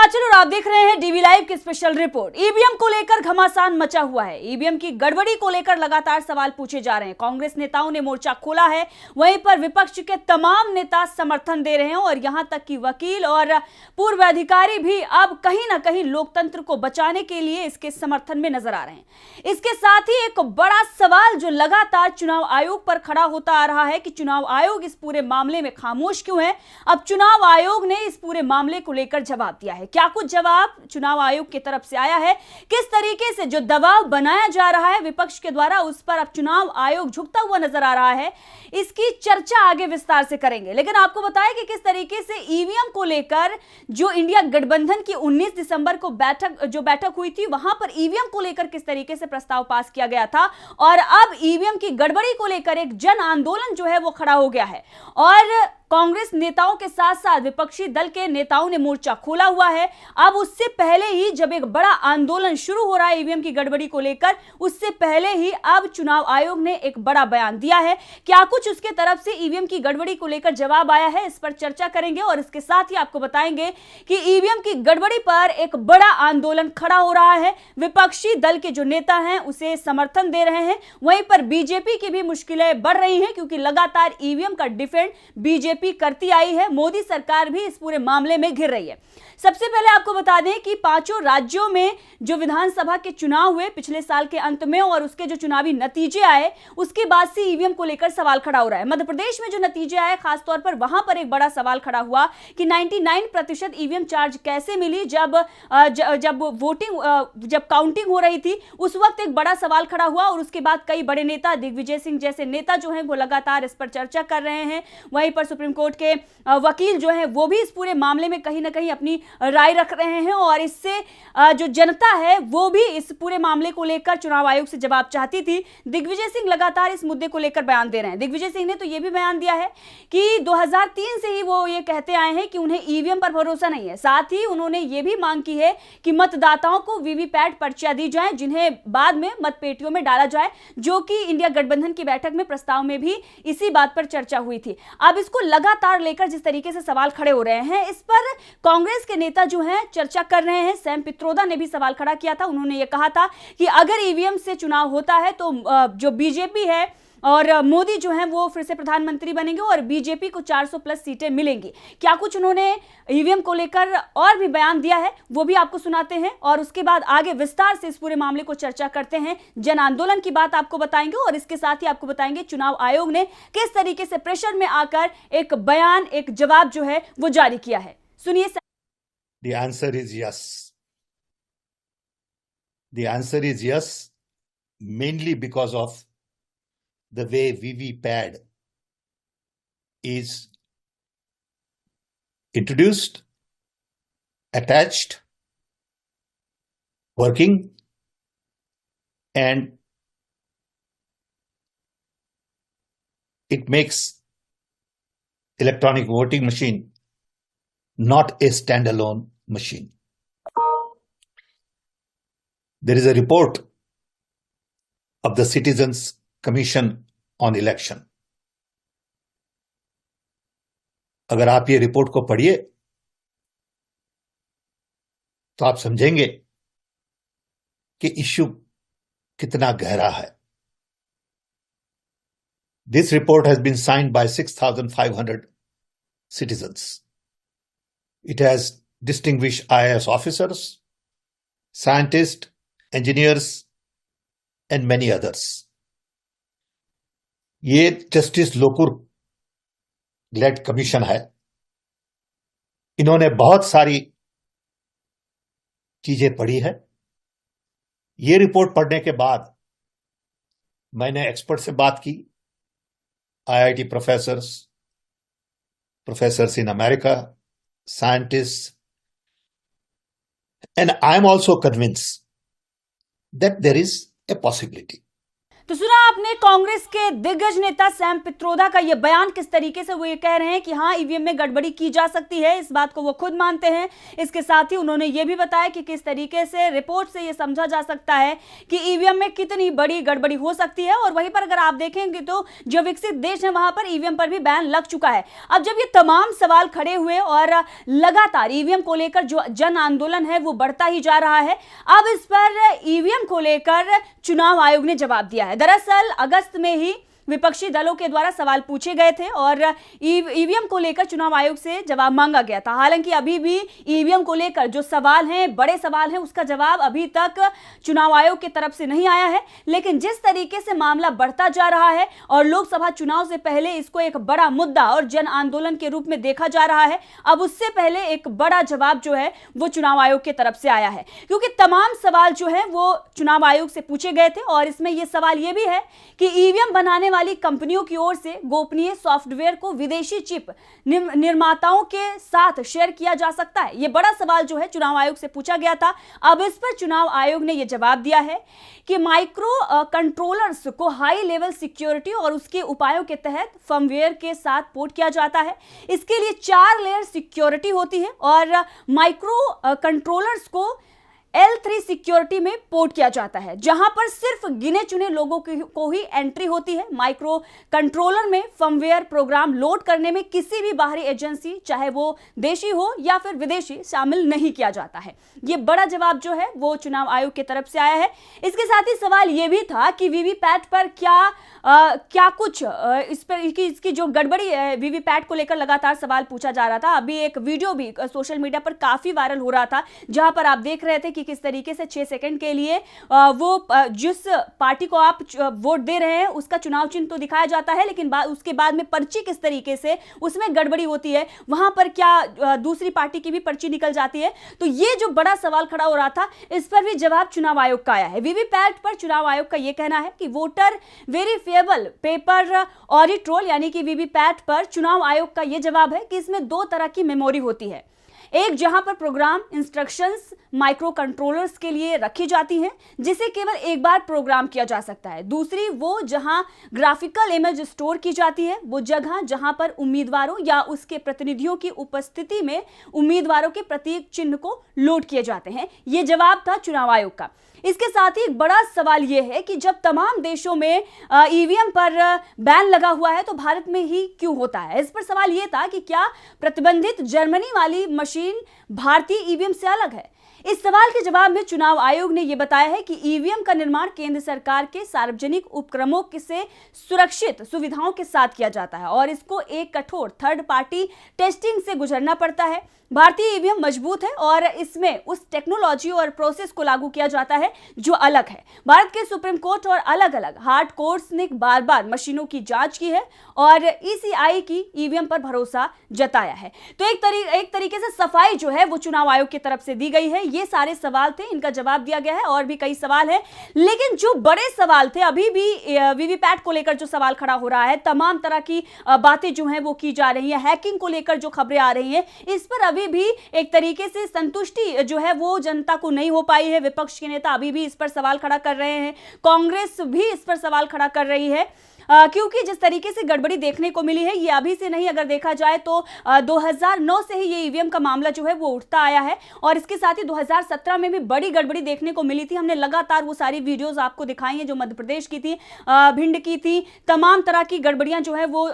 हिमाचल और आप देख रहे हैं डीवी लाइव की स्पेशल रिपोर्ट। ईवीएम को लेकर घमासान मचा हुआ है। ईवीएम की गड़बड़ी को लेकर लगातार सवाल पूछे जा रहे हैं। कांग्रेस नेताओं ने मोर्चा खोला है, वहीं पर विपक्ष के तमाम नेता समर्थन दे रहे हैं और यहां तक कि वकील और पूर्व अधिकारी भी अब कहीं ना कहीं लोकतंत्र को बचाने के लिए इसके समर्थन में नजर आ रहे हैं। इसके साथ ही एक बड़ा सवाल जो लगातार चुनाव आयोग पर खड़ा होता आ रहा है कि चुनाव आयोग इस पूरे मामले में खामोश क्यों है। अब चुनाव आयोग ने इस पूरे मामले को लेकर जवाब दिया है। क्या कुछ जवाब चुनाव आयोग की तरफ से आया है, किस तरीके से जो दबाव बनाया जा रहा है विपक्ष के द्वारा उस पर अब चुनाव आयोग झुकता हुआ नजर आ रहा है, इसकी चर्चा आगे विस्तार से करेंगे। लेकिन आपको बताएं कि किस तरीके से ईवीएम को लेकर जो इंडिया गठबंधन की 19 दिसंबर को बैठक हुई थी, वहां पर ईवीएम को लेकर किस तरीके से प्रस्ताव पास किया गया था और अब ईवीएम की गड़बड़ी को लेकर एक जन आंदोलन जो है वो खड़ा हो गया है और कांग्रेस नेताओं के साथ साथ विपक्षी दल के नेताओं ने मोर्चा खोला हुआ है। अब उससे पहले ही जब एक बड़ा आंदोलन शुरू हो रहा है ईवीएम की गड़बड़ी को लेकर, उससे पहले ही अब चुनाव आयोग ने एक बड़ा बयान दिया है। क्या कुछ उसके तरफ से ईवीएम की गड़बड़ी को लेकर जवाब आया है, इस पर चर्चा करेंगे और इसके साथ ही आपको बताएंगे कि ईवीएम की गड़बड़ी पर एक बड़ा आंदोलन खड़ा हो रहा है। विपक्षी दल के जो नेता हैं उसे समर्थन दे रहे हैं, वहीं पर बीजेपी की भी मुश्किलें बढ़ रही हैं क्योंकि लगातार ईवीएम का डिफेंड बीजेपी करती आई है। मोदी सरकार भी इस पूरे मामले में घिर रही है। सबसे पहले आपको बता दें कि पांचों राज्यों में जो विधानसभा के चुनाव हुए पिछले साल के अंत में और उसके जो चुनावी नतीजे आए उसके बाद से ईवीएम को लेकर सवाल खड़ा हो रहा है। मध्य प्रदेश में जो नतीजे आए खासतौर पर वहां पर एक बड़ा सवाल खड़ा हुआ कि 99% ईवीएम चार्ज कैसे मिली। जब काउंटिंग हो रही थी उस वक्त एक बड़ा सवाल खड़ा हुआ और उसके बाद कई बड़े नेता, दिग्विजय सिंह जैसे नेता जो हैं वो लगातार इस पर चर्चा कर रहे हैं। वहीं पर सुप्रीम कोर्ट के वकील जो हैं वो भी इस पूरे मामले में कहीं ना कहीं अपनी राय रख रहे हैं और इससे जो जनता है वो भी इस पूरे मामले को लेकर चुनाव आयोग से जवाब चाहती थी। दिग्विजय सिंह लगातार इस मुद्दे को लेकर बयान दे रहे हैं। दिग्विजय सिंह ने तो यह भी बयान दिया है कि 2003 से ही वो ये कहते आए हैं कि उन्हें ईवीएम पर भरोसा नहीं है। साथ ही उन्होंने ये भी मांग की है कि मतदाताओं को वीवीपैट पर्चियां दी जाए जिन्हें बाद में मतपेटियों में डाला जाए, जो कि इंडिया गठबंधन की बैठक में प्रस्ताव में भी इसी बात पर चर्चा हुई थी। अब इसको लगातार लेकर जिस तरीके से सवाल खड़े हो रहे हैं इस पर कांग्रेस के नेता जो हैं चर्चा कर रहे हैं। सैम पित्रोदा ने भी सवाल खड़ा किया था। उन्होंने ये कहा था कि अगर ईवीएम से चुनाव होता है तो जो बीजेपी है और मोदी जो हैं वो फिर से प्रधानमंत्री बनेंगे और बीजेपी को 400 प्लस सीटें मिलेंगी। क्या कुछ उन्होंने ईवीएम को लेकर और भी बयान दिया है वो भी आपको सुनाते हैं और उसके बाद आगे विस्तार से इस पूरे मामले को चर्चा करते हैं। जन आंदोलन की बात आपको बताएंगे और इसके साथ ही आपको बताएंगे चुनाव आयोग ने किस तरीके से प्रेशर में आकर एक बयान, एक जवाब जो है वो जारी किया है। सुनिए। The answer is yes. The answer is yes, mainly because of the way VVPAD is introduced, attached, working, and it makes electronic voting machine not a standalone machine. There is a report of the Citizens Commission on Election. अगर आप ये report को पढ़िए तो आप समझेंगे कि issue कितना गहरा है। This report has been signed by 6,500 citizens. It has distinguished IAS officers, scientists, engineers, and many others. ये जस्टिस लोकुर लेड कमीशन है। इन्होंने बहुत सारी चीजें पढ़ी है। ये रिपोर्ट पढ़ने के बाद मैंने एक्सपर्ट से बात की, IIT professors in America, scientists, and I am also convinced that there is a possibility. तो सुना आपने कांग्रेस के दिग्गज नेता सैम पित्रोदा का यह बयान, किस तरीके से वो ये कह रहे हैं कि हाँ ईवीएम में गड़बड़ी की जा सकती है, इस बात को वो खुद मानते हैं। इसके साथ ही उन्होंने ये भी बताया कि किस तरीके से रिपोर्ट से ये समझा जा सकता है कि ईवीएम में कितनी बड़ी गड़बड़ी हो सकती है। और वहीं पर अगर आप देखेंगे तो जो विकसित देश है वहां पर ईवीएम पर भी बैन लग चुका है। अब जब ये तमाम सवाल खड़े हुए और लगातार ईवीएम को लेकर जो जन आंदोलन है वो बढ़ता ही जा रहा है, अब इस पर ईवीएम को लेकर चुनाव आयोग ने जवाब दिया है। दरअसल अगस्त में ही विपक्षी दलों के द्वारा सवाल पूछे गए थे और ईवीएम को लेकर चुनाव आयोग से जवाब मांगा गया था। हालांकि अभी भी ईवीएम को लेकर जो सवाल हैं, बड़े सवाल हैं, उसका जवाब अभी तक चुनाव आयोग की तरफ से नहीं आया है। लेकिन जिस तरीके से मामला बढ़ता जा रहा है और लोकसभा चुनाव से पहले इसको एक बड़ा मुद्दा और जन आंदोलन के रूप में देखा जा रहा है, अब उससे पहले एक बड़ा जवाब जो है वो चुनाव आयोग की तरफ से आया है। क्योंकि तमाम सवाल जो है वो चुनाव आयोग से पूछे गए थे और इसमें यह सवाल यह भी है कि ईवीएम बनाने वाली कंपनियों की ओर से गोपनीय सॉफ्टवेयर को विदेशी चिप निर्माताओं के साथ शेयर किया जा सकता है। यह बड़ा सवाल जो है चुनाव आयोग से पूछा गया था। अब इस पर चुनाव आयोग ने यह जवाब दिया है कि माइक्रो कंट्रोलर्स को हाई लेवल सिक्योरिटी और उसके उपायों के तहत फर्मवेयर के साथ पोर्ट किया जाता है। इसके लिए 4 लेयर सिक्योरिटी होती है और माइक्रो कंट्रोलर्स को L3 सिक्योरिटी में पोर्ट किया जाता है, जहां पर सिर्फ गिने चुने लोगों को ही एंट्री होती है। माइक्रो कंट्रोलर में फर्मवेयर प्रोग्राम लोड करने में किसी भी बाहरी एजेंसी, चाहे वो देशी हो या फिर विदेशी, शामिल नहीं किया जाता है। ये बड़ा जवाब जो है वो चुनाव आयोग की तरफ से आया है। इसके साथ ही सवाल ये भी था कि वीवीपैट पर क्या कुछ इस पर इसकी जो गड़बड़ी है वीवीपैट को लेकर लगातार सवाल पूछा जा रहा था। अभी एक वीडियो भी सोशल मीडिया पर काफी वायरल हो रहा था, जहां पर आप देख रहे थे कि किस तरीके से 6 सेकंड के लिए वो जिस पार्टी को आप वोट दे रहे हैं उसका चुनाव चिन्ह तो दिखाया जाता है, लेकिन उसके बाद में पर्ची किस तरीके से उसमें गड़बड़ी होती है, वहां पर क्या दूसरी पार्टी की भी पर्ची निकल जाती है। तो ये जो बड़ा सवाल खड़ा हो रहा था, इस पर भी जवाब चुनाव आयोग का आया है। वीवीपैट पर चुनाव आयोग का यह कहना है कि voter verifiable paper audit roll यानी कि वीवीपैट पर चुनाव आयोग का यह जवाब है कि इसमें 2 तरह की मेमोरी होती है। एक जहां पर प्रोग्राम इंस्ट्रक्शंस माइक्रो कंट्रोलर्स के लिए रखी जाती हैं, जिसे केवल एक बार प्रोग्राम किया जा सकता है। दूसरी वो जहां ग्राफिकल इमेज स्टोर की जाती है, वो जगह जहां पर उम्मीदवारों या उसके प्रतिनिधियों की उपस्थिति में उम्मीदवारों के प्रतीक चिन्ह को लोड किए जाते हैं। यह जवाब था चुनाव आयोग का। इसके साथ ही एक बड़ा सवाल यह है कि जब तमाम देशों में ईवीएम पर बैन लगा हुआ है तो भारत में ही क्यों होता है। इस पर सवाल यह था कि क्या प्रतिबंधित जर्मनी वाली मशीन भारतीय ईवीएम से अलग है। इस सवाल के जवाब में चुनाव आयोग ने यह बताया है कि ईवीएम का निर्माण केंद्र सरकार के सार्वजनिक उपक्रमों से सुरक्षित सुविधाओं के साथ किया जाता है और इसको एक कठोर थर्ड पार्टी टेस्टिंग से गुजरना पड़ता है। भारतीय ईवीएम मजबूत है और इसमें उस टेक्नोलॉजी और प्रोसेस को लागू किया जाता है जो अलग है। भारत के सुप्रीम कोर्ट और अलग अलग हार्ड कोर्ट्स ने बार बार मशीनों की जांच की है और ECI की ईवीएम पर भरोसा जताया है। तो एक तरीके से सफाई जो है वो चुनाव आयोग की तरफ से दी गई है। ये सारे सवाल थे, इनका जवाब दिया गया है और भी कई सवाल है। लेकिन जो बड़े सवाल थे, अभी भी वीवीपैट को लेकर जो सवाल खड़ा हो रहा है, तमाम तरह की बातें जो हैं वो की जा रही है, हैकिंग को लेकर जो खबरें आ रही हैं, इस पर अभी भी एक तरीके से संतुष्टि जो है वो जनता को नहीं हो पाई है। विपक्ष के नेता अभी भी इस पर सवाल खड़ा कर रहे हैं, कांग्रेस भी इस पर सवाल खड़ा कर रही है। क्योंकि जिस तरीके से गड़बड़ी देखने को मिली है, ये अभी से नहीं, अगर देखा जाए तो 2009 से ही ये ईवीएम का मामला जो है वो उठता आया है और इसके साथ ही 2017 में भी बड़ी गड़बड़ी देखने को मिली थी। हमने लगातार वो सारी वीडियोस आपको दिखाई हैं जो मध्य प्रदेश की थी, भिंड की थी, तमाम तरह की गड़बड़ियां जो है वो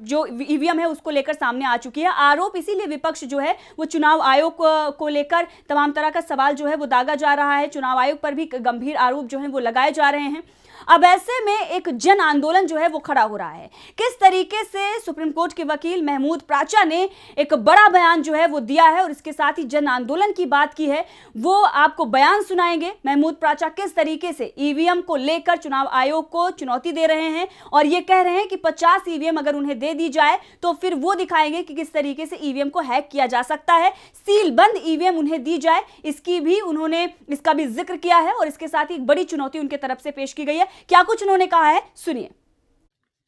जो ईवीएम है उसको लेकर सामने आ चुकी है। आरोप इसीलिए विपक्ष जो है वो चुनाव आयोग को लेकर तमाम तरह का सवाल जो है वो दागा जा रहा है। चुनाव आयोग पर भी गंभीर आरोप जो है वो लगाए जा रहे हैं। अब ऐसे में एक जन आंदोलन जो है वो खड़ा हो रहा है। किस तरीके से सुप्रीम कोर्ट के वकील महमूद प्राचा ने एक बड़ा बयान जो है वो दिया है और इसके साथ ही जन आंदोलन की बात की है, वो आपको बयान सुनाएंगे। महमूद प्राचा किस तरीके से ईवीएम को लेकर चुनाव आयोग को चुनौती दे रहे हैं और ये कह रहे हैं कि 50 ईवीएम अगर उन्हें दे दी जाए तो फिर वो दिखाएंगे कि किस तरीके से ईवीएम को हैक किया जा सकता है। सील बंद ईवीएम उन्हें दी जाए, इसका भी जिक्र किया है और इसके साथ ही एक बड़ी चुनौती उनके तरफ से पेश की गई है। क्या कुछ उन्होंने कहा है, सुनिए।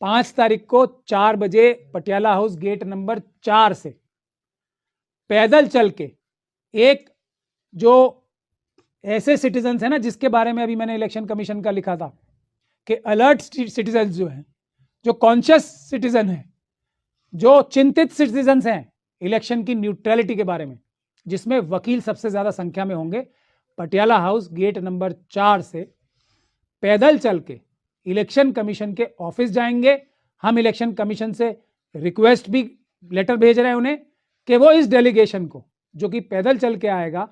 5 तारीख को 4 बजे पटियाला हाउस गेट नंबर 4 से पैदल चल के एक जो ऐसे सिटीजन्स है ना, जिसके बारे में अभी मैंने इलेक्शन कमीशन का लिखा था कि अलर्ट सिटीजन जो हैं, जो कॉन्शियस सिटीजन हैं, जो चिंतित सिटीजन्स हैं इलेक्शन की न्यूट्रलिटी के बारे में, जिसमें वकील सबसे ज्यादा संख्या में होंगे, पटियाला हाउस गेट नंबर 4 से पैदल चल के इलेक्शन कमीशन के ऑफिस जाएंगे। हम इलेक्शन कमीशन से रिक्वेस्ट भी लेटर भेज रहे हैं उन्हें कि वो इस डेलीगेशन को जो कि पैदल चल के आएगा,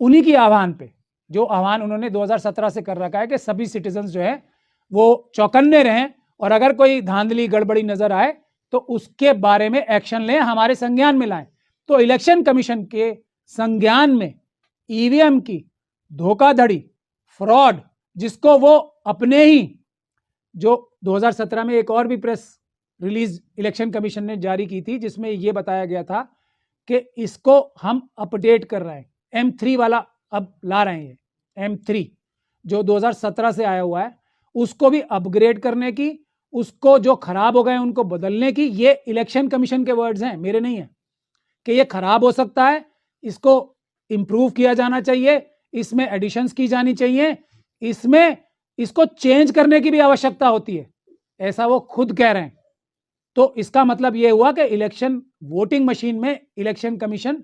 उन्हीं की आह्वान पे, जो आह्वान उन्होंने 2017 से कर रखा है कि सभी सिटीजन्स जो है वो चौकन्ने रहें और अगर कोई धांधली गड़बड़ी नजर आए तो उसके बारे में एक्शन लें, हमारे संज्ञान में लाएं। तो इलेक्शन कमीशन के संज्ञान में ईवीएम की धोखाधड़ी, फ्रॉड, जिसको वो अपने ही, जो 2017 में एक और भी प्रेस रिलीज इलेक्शन कमीशन ने जारी की थी जिसमें ये बताया गया था कि इसको हम अपडेट कर रहे हैं, M3 वाला अब ला रहे हैं, M3 जो 2017 से आया हुआ है उसको भी अपग्रेड करने की, उसको जो खराब हो गए उनको बदलने की। ये इलेक्शन कमीशन के वर्ड्स हैं, मेरे नहीं है, कि ये खराब हो सकता है, इसको इंप्रूव किया जाना चाहिए, इसमें एडिशंस की जानी चाहिए, इसमें इसको चेंज करने की भी आवश्यकता होती है, ऐसा वो खुद कह रहे हैं। तो इसका मतलब ये हुआ कि इलेक्शन वोटिंग मशीन में इलेक्शन कमीशन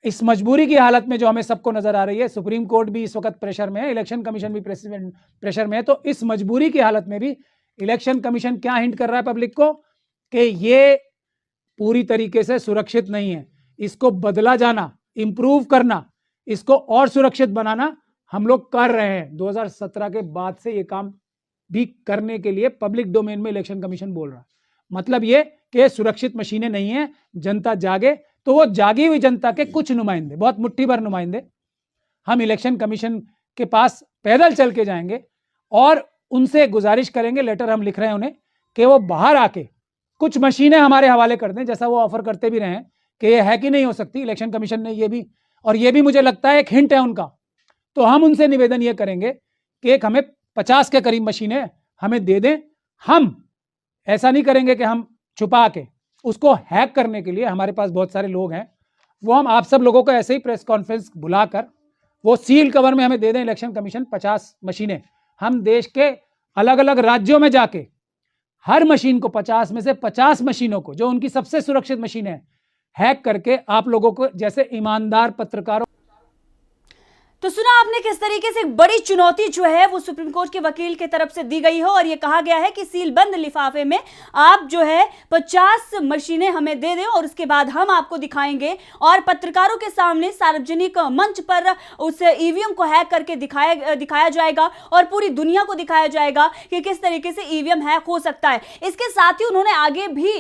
इस मजबूरी की हालत में जो हमें सबको नजर आ रही है, सुप्रीम कोर्ट भी इस वक्त प्रेशर में है, इलेक्शन कमीशन भी प्रेशर में है, तो इस मजबूरी की हालत में भी इलेक्शन कमीशन क्या हिंट कर रहा है पब्लिक को कि ये पूरी तरीके से सुरक्षित नहीं है, इसको बदला जाना, इंप्रूव करना, इसको और सुरक्षित बनाना हम लोग कर रहे हैं। 2017 के बाद से ये काम भी करने के लिए पब्लिक डोमेन में इलेक्शन कमीशन बोल रहा है। मतलब ये कि सुरक्षित मशीनें नहीं है, जनता जागे, तो वो जागी हुई जनता के कुछ नुमाइंदे, बहुत मुट्ठी भर नुमाइंदे, हम इलेक्शन कमीशन के पास पैदल चल के जाएंगे और उनसे गुजारिश करेंगे, लेटर हम लिख रहे हैं उन्हें, कि वो बाहर आके कुछ मशीनें हमारे हवाले कर दें, जैसा वो ऑफर करते भी रहे हैं कि ये है कि नहीं हो सकती। इलेक्शन कमीशन ने ये भी, और ये भी मुझे लगता है एक हिंट है उनका, तो हम उनसे निवेदन ये करेंगे कि एक हमें 50 के करीब मशीनें हमें दे दें। हम ऐसा नहीं करेंगे कि हम छुपा के, उसको हैक करने के लिए हमारे पास बहुत सारे लोग हैं, वो हम आप सब लोगों को ऐसे ही प्रेस कॉन्फ्रेंस बुलाकर वो सील कवर में हमें दे दें इलेक्शन कमीशन 50 मशीनें। हम देश के अलग अलग राज्यों में जाके हर मशीन को, 50 में से 50 मशीनों को, जो उनकी सबसे सुरक्षित मशीनें हैं, हैक करके आप लोगों को, जैसे ईमानदार पत्रकारों। तो सुना आपने किस तरीके से एक बड़ी चुनौती जो है वो सुप्रीम कोर्ट के वकील की तरफ से दी गई है और ये कहा गया है कि सीलबंद लिफाफे में आप जो है 50 मशीनें हमें दे दें और उसके बाद हम आपको दिखाएंगे और पत्रकारों के सामने सार्वजनिक मंच पर उस ईवीएम को हैक करके दिखाया जाएगा और पूरी दुनिया को दिखाया जाएगा कि किस तरीके से ईवीएम हैक हो सकता है। इसके साथ ही उन्होंने आगे भी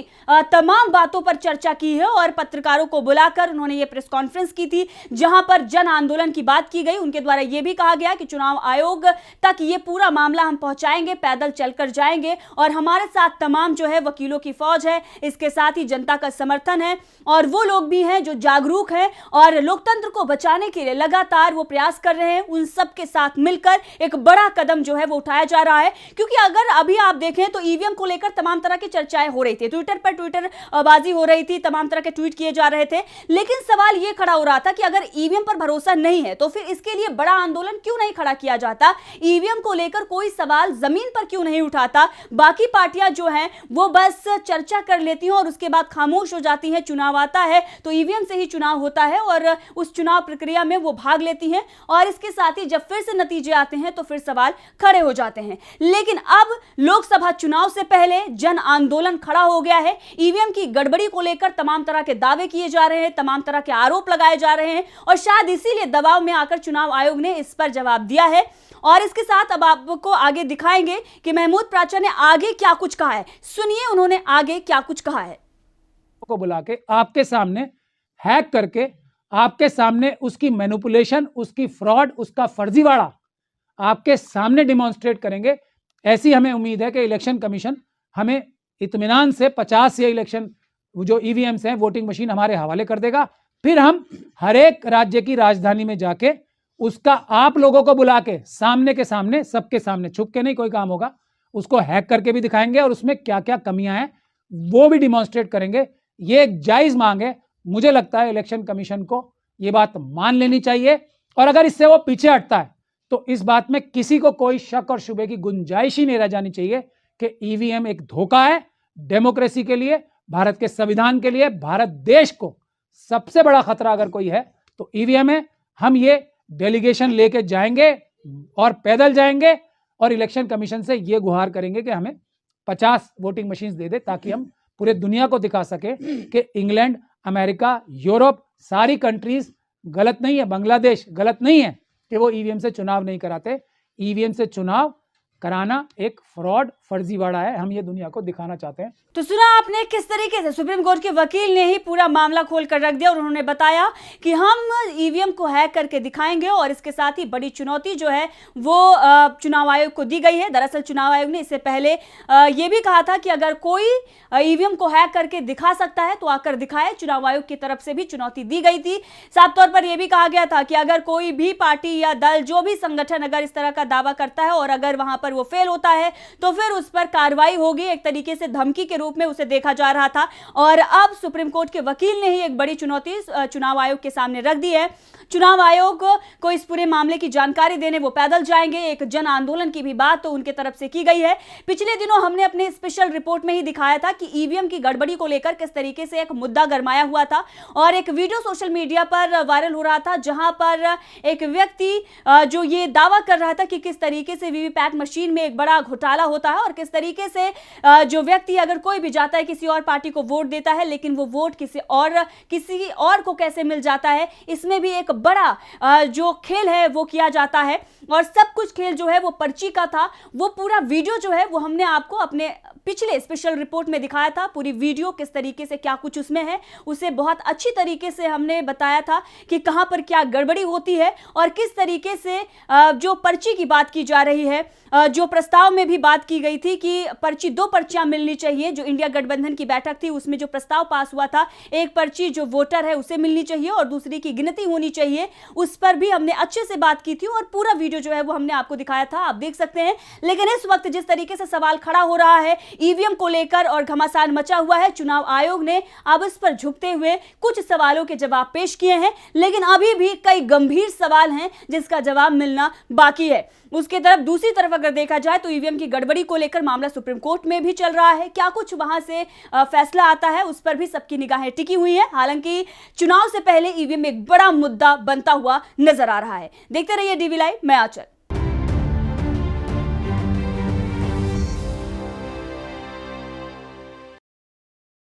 तमाम बातों पर चर्चा की है और पत्रकारों को बुलाकर उन्होंने ये प्रेस कॉन्फ्रेंस की थी जहां पर जन आंदोलन की बात की गई। उनके द्वारा यह भी कहा गया कि चुनाव आयोग तक ये पूरा मामला हम पहुंचाएंगे, पैदल चलकर जाएंगे और हमारे साथ तमाम जो है वकीलों की फौज है, इसके साथ ही जनता का समर्थन है और वो लोग भी हैं जो जागरूक हैं और लोकतंत्र को बचाने के लिए लगातार वो प्रयास कर रहे हैं। उन सब के साथ मिलकर एक बड़ा कदम जो है वो उठाया जा रहा है, क्योंकि अगर अभी आप देखें तो ईवीएम को लेकर तमाम तरह की चर्चाएं हो रही थी, ट्विटर पर ट्विटर बाजी हो रही थी, तमाम तरह के ट्वीट किए जा रहे थे, लेकिन सवाल यह खड़ा हो रहा था कि अगर ईवीएम पर भरोसा नहीं है तो फिर इसके लिए बड़ा आंदोलन क्यों नहीं खड़ा किया जाता, ईवीएम को लेकर कोई सवाल जमीन पर क्यों नहीं उठाता। बाकी पार्टियां जो हैं वो बस चर्चा कर लेती हैं और उसके बाद खामोश हो जाती हैं। चुनाव आता है तो ईवीएम से ही चुनाव होता है और उस चुनाव प्रक्रिया में वो भाग लेती हैं और इसके साथ ही जब फिर से नतीजे आते हैं तो फिर सवाल खड़े हो जाते हैं। लेकिन अब लोकसभा चुनाव से पहले जन आंदोलन खड़ा हो गया है। ईवीएम की गड़बड़ी को लेकर तमाम तरह के दावे किए जा रहे हैं, तमाम तरह के आरोप लगाए जा रहे हैं और शायद इसीलिए दबाव में आकर चुनाव आयोग ने इस पर जवाब दिया है। और इसके साथ अब आपको आगे दिखाएंगे कि महमूद प्राचा ने आगे क्या कुछ कहा है। सुनिए उन्होंने आगे क्या कुछ कहा है। को बुला के आपके सामने हैक करके आपके सामने उसकी मैनिपुलेशन, उसकी फ्रॉड, उसका फर्जीवाड़ा आपके सामने डिमॉन्स्ट्रेट करेंगे। ऐसी हमें उम्मीद है कि इलेक्शन कमीशन हमें इत्मीनान से 50 या इलेक्शन जो ईवीएम्स हैं, वोटिंग मशीन हमारे हवाले कर देगा। फिर हम हर एक राज्य की राजधानी में जाके उसका आप लोगों को बुला के सामने के सामने, सबके सामने, छुप के नहीं कोई काम होगा, उसको हैक करके भी दिखाएंगे और उसमें क्या क्या कमियां हैं वो भी डिमॉन्स्ट्रेट करेंगे। ये एक जायज मांग है। मुझे लगता है इलेक्शन कमीशन को ये बात मान लेनी चाहिए और अगर इससे वो पीछे हटता है तो इस बात में किसी को कोई शक और शुबे की गुंजाइश ही नहीं रह जानी चाहिए कि ईवीएम एक धोखा है डेमोक्रेसी के लिए, भारत के संविधान के लिए। भारत देश को सबसे बड़ा खतरा अगर कोई है तो ईवीएम है। हम ये डेलीगेशन लेके जाएंगे और पैदल जाएंगे और इलेक्शन कमीशन से ये गुहार करेंगे कि हमें 50 वोटिंग मशीन्स दे दे, ताकि हम पूरे दुनिया को दिखा सके कि इंग्लैंड, अमेरिका, यूरोप, सारी कंट्रीज गलत नहीं है, बांग्लादेश गलत नहीं है कि वो ईवीएम से चुनाव नहीं कराते। ईवीएम से चुनाव कराना एक फ्रॉड, फर्जीवाड़ा है। हम ये दुनिया को दिखाना चाहते हैं। तो सुना आपने किस तरीके से सुप्रीम कोर्ट के वकील ने ही पूरा मामला खोल कर रख दिया और उन्होंने बताया कि हम ईवीएम को हैक करके दिखाएंगे। और इसके साथ ही बड़ी चुनौती जो है वो चुनाव आयोग को दी गई है। दरअसल चुनाव आयोग ने इससे पहले ये भी कहा था कि अगर कोई ईवीएम को हैक करके दिखा सकता है तो आकर दिखाए। चुनाव आयोग की तरफ से भी चुनौती दी गई थी। साफ तौर पर यह भी कहा गया था कि अगर कोई भी पार्टी या दल, जो भी संगठन अगर इस तरह का दावा करता है और अगर वहां पर वो फेल होता है तो फिर उस पर कार्रवाई होगी। एक तरीके से धमकी के रूप में उसे देखा जा रहा था। और अब सुप्रीम कोर्ट के वकील ने ही एक बड़ी चुनौती चुनाव आयोग के सामने रख दी है। चुनाव आयोग को इस पूरे मामले की जानकारी देने वो पैदल जाएंगे। एक जन आंदोलन की भी बात तो उनके तरफ से की गई है। पिछले दिनों हमने अपने स्पेशल रिपोर्ट में ही दिखाया था कि ईवीएम की गड़बड़ी को लेकर किस तरीके से एक मुद्दा गरमाया हुआ था और एक वीडियो सोशल मीडिया पर वायरल हो रहा था, जहां पर एक व्यक्ति जो ये दावा कर रहा था कि किस तरीके से वीवीपैट मशीन में एक बड़ा घोटाला होता है और किस तरीके से जो व्यक्ति अगर कोई भी जाता है किसी और पार्टी को वोट देता है, लेकिन वो वोट किसी और को कैसे मिल जाता है। इसमें भी एक बड़ा जो खेल है वो किया जाता है और सब कुछ खेल जो है वो पर्ची का था। वो पूरा वीडियो जो है वो हमने आपको अपने पिछले स्पेशल रिपोर्ट में दिखाया था। पूरी वीडियो किस तरीके से क्या कुछ उसमें है उसे बहुत अच्छी तरीके से हमने बताया था कि कहां पर क्या गड़बड़ी होती है और किस तरीके से जो पर्ची की बात की जा रही है, जो प्रस्ताव में भी बात की गई थी कि दो पर्चियां मिलनी चाहिए। जो इंडिया गठबंधन की बैठक थी उसमें जो प्रस्ताव पास हुआ था, एक पर्ची जो वोटर है उसे मिलनी चाहिए और दूसरी की गिनती होनी चाहिए, उस पर भी हमने अच्छे से बात की थी और पूरा वीडियो जो है वो हमने आपको दिखाया था, आप देख सकते हैं। लेकिन इस वक्त जिस तरीके से सवाल खड़ा हो रहा है ईवीएम को लेकर और घमासान मचा हुआ है, चुनाव आयोग ने अब इस पर झुकते हुए कुछ सवालों के जवाब पेश किए हैं, लेकिन अभी भी कई गंभीर सवाल हैं जिसका जवाब मिलना बाकी है। उसके तरफ दूसरी तरफ अगर देखा जाए तो ईवीएम की गड़बड़ी को लेकर मामला सुप्रीम कोर्ट में भी चल रहा है। क्या कुछ वहां से फैसला आता है उस पर भी सबकी निगाहें टिकी हुई हैं। हालांकि चुनाव से पहले ईवीएम एक बड़ा मुद्दा बनता हुआ नजर आ रहा है। देखते रहिए डीवी लाइव, मैं आंचल।